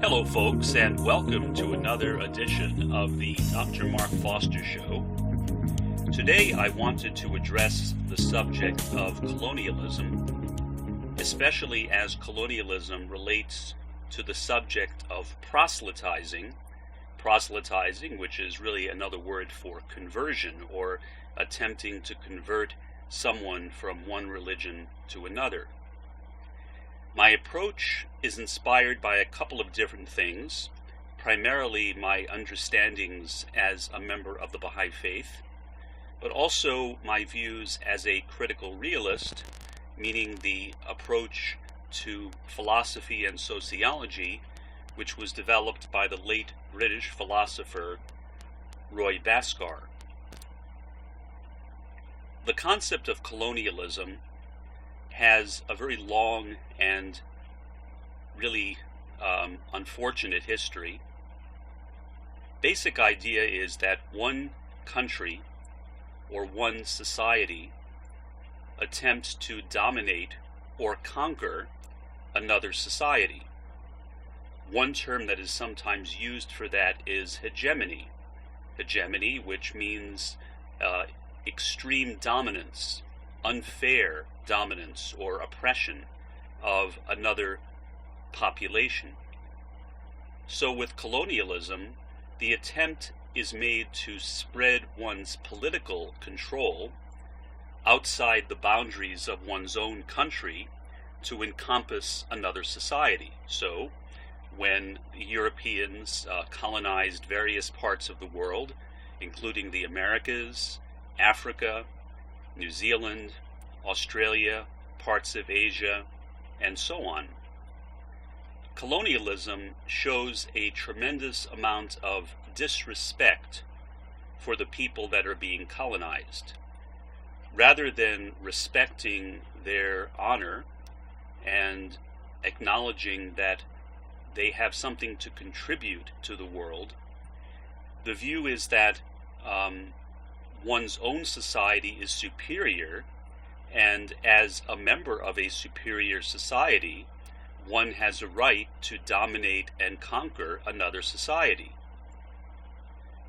Hello, folks, and welcome to another edition of the Dr. Mark Foster Show. Today, I wanted to address the subject of colonialism, especially as colonialism relates to the subject of proselytizing. Proselytizing, which is really another word for conversion, or attempting to convert someone from one religion to another. My approach is inspired by a couple of different things, primarily my understandings as a member of the Bahá'í Faith, but also my views as a critical realist, meaning the approach to philosophy and sociology, which was developed by the late British philosopher Roy Bhaskar. The concept of colonialism has a very long and really unfortunate history. Basic idea is that one country or one society attempts to dominate or conquer another society. One term that is sometimes used for that is hegemony. Hegemony, which means extreme dominance, unfair dominance or oppression of another population. So with colonialism, the attempt is made to spread one's political control outside the boundaries of one's own country to encompass another society. So when the Europeans colonized various parts of the world, including the Americas, Africa, New Zealand, Australia, parts of Asia, and so on. Colonialism shows a tremendous amount of disrespect for the people that are being colonized. Rather than respecting their honor and acknowledging that they have something to contribute to the world, the view is that one's own society is superior, and as a member of a superior society, one has a right to dominate and conquer another society.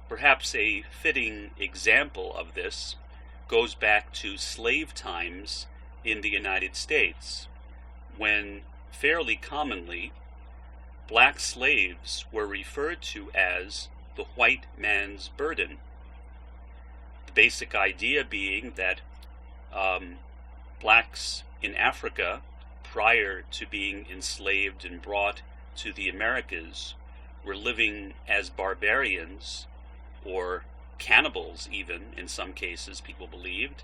Perhaps a fitting example of this goes back to slave times in the United States, when fairly commonly black slaves were referred to as the white man's burden. The basic idea being that blacks in Africa, prior to being enslaved and brought to the Americas, were living as barbarians or cannibals, even in some cases people believed,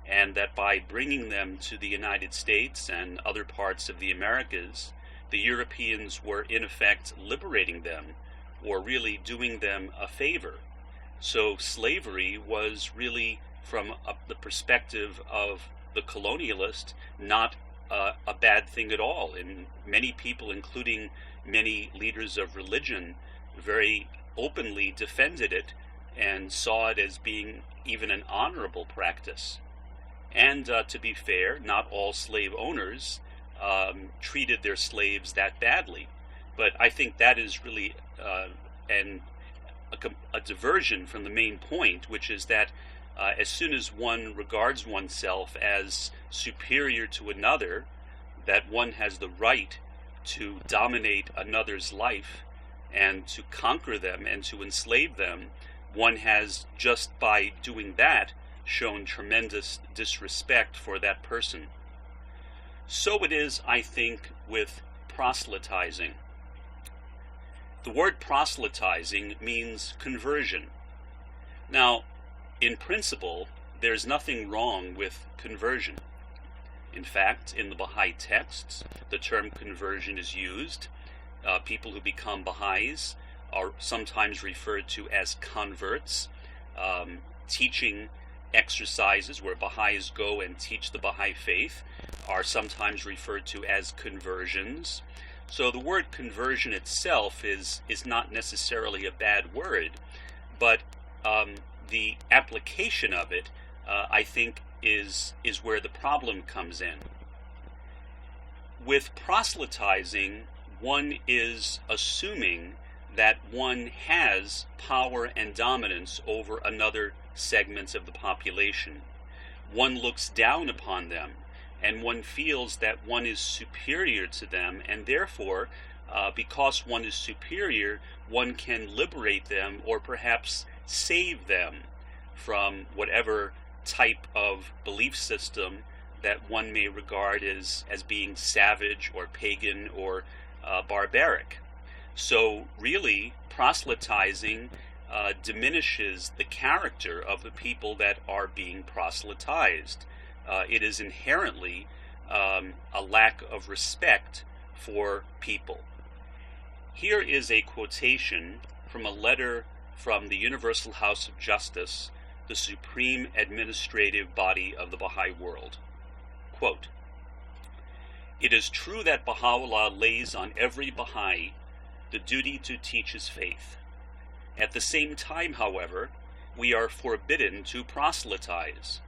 and that by bringing them to the United States and other parts of the Americas, the Europeans were in effect liberating them or really doing them a favor. So slavery was really, from the perspective of the colonialist, not a bad thing at all. And many people, including many leaders of religion, very openly defended it and saw it as being even an honorable practice. And to be fair, not all slave owners treated their slaves that badly. But I think that is really a diversion from the main point, which is that as soon as one regards oneself as superior to another, that one has the right to dominate another's life and to conquer them and to enslave them, one has, just by doing that, shown tremendous disrespect for that person. So it is, I think, with proselytizing. The word proselytizing means conversion. Now, in principle, there's nothing wrong with conversion. In fact, in the Bahá'í texts, the term conversion is used. People who become Baha'is are sometimes referred to as converts. Teaching exercises where Baha'is go and teach the Bahá'í Faith are sometimes referred to as conversions. So the word conversion itself is not necessarily a bad word, but the application of it, I think, is where the problem comes in. With proselytizing, one is assuming that one has power and dominance over another segment of the population. One looks down upon them, and one feels that one is superior to them, and therefore, because one is superior, one can liberate them or perhaps save them from whatever type of belief system that one may regard as being savage or pagan or barbaric. So really, proselytizing diminishes the character of the people that are being proselytized. It is inherently a lack of respect for people. Here is a quotation from a letter from the Universal House of Justice, the supreme administrative body of the Baha'i world. Quote, "It is true that Baha'u'llah lays on every Baha'i the duty to teach his faith. At the same time, however, we are forbidden to proselytize.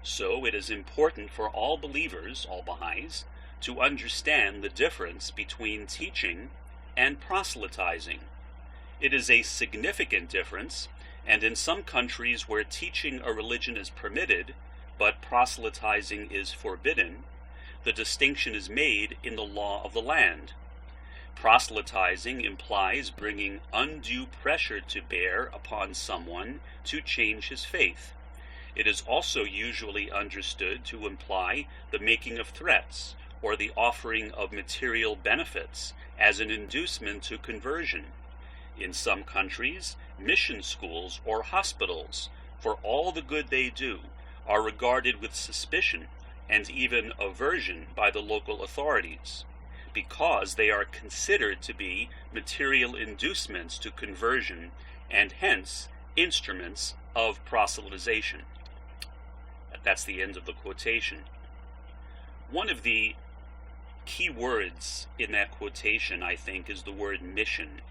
So it is important for all believers, all Baha'is, to understand the difference between teaching and proselytizing. It is a significant difference, and in some countries where teaching a religion is permitted, but proselytizing is forbidden, the distinction is made in the law of the land. Proselytizing implies bringing undue pressure to bear upon someone to change his faith. It is also usually understood to imply the making of threats or the offering of material benefits as an inducement to conversion. In some countries, mission schools or hospitals, for all the good they do, are regarded with suspicion and even aversion by the local authorities, because they are considered to be material inducements to conversion and hence instruments of proselytization." That's the end of the quotation. One of the key words in that quotation, I think, is the word mission.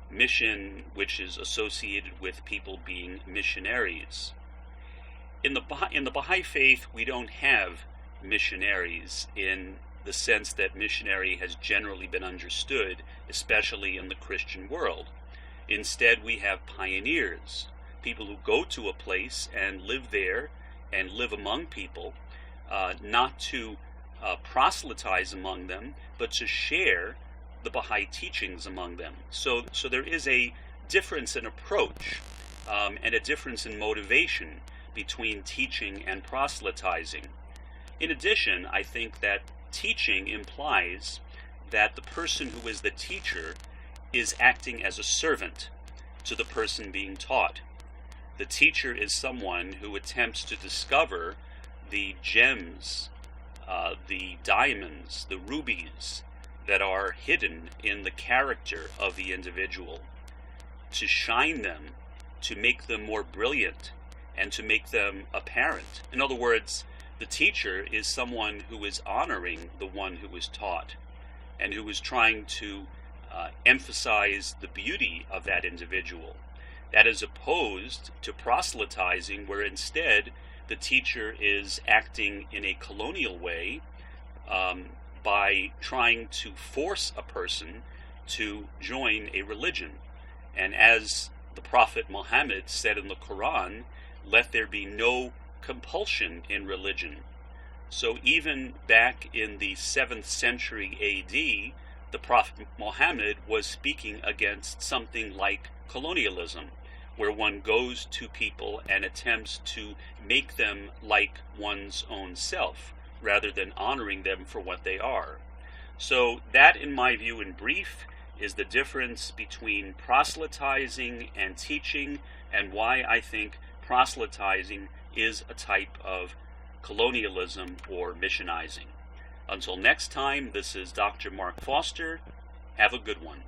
Mission, which is associated with people being missionaries. In the Bahá'í Faith, we don't have missionaries in the sense that missionary has generally been understood, especially in the Christian world. Instead, we have pioneers, people who go to a place and live there and live among people, not to proselytize among them, but to share the Baha'i teachings among them. So there is a difference in approach and a difference in motivation between teaching and proselytizing. In addition, I think that teaching implies that the person who is the teacher is acting as a servant to the person being taught. The teacher is someone who attempts to discover the gems, the diamonds, the rubies that are hidden in the character of the individual, to shine them, to make them more brilliant, and to make them apparent. In other words, the teacher is someone who is honoring the one who is taught and who is trying to emphasize the beauty of that individual. That is opposed to proselytizing, where instead the teacher is acting in a colonial way by trying to force a person to join a religion. And as the Prophet Muhammad said in the Quran, "Let there be no compulsion in religion." So even back in the 7th century AD, the Prophet Muhammad was speaking against something like colonialism, where one goes to people and attempts to make them like one's own self, rather than honoring them for what they are. So that, in my view, in brief, is the difference between proselytizing and teaching, and why I think proselytizing is a type of colonialism or missionizing. Until next time, this is Dr. Mark Foster. Have a good one.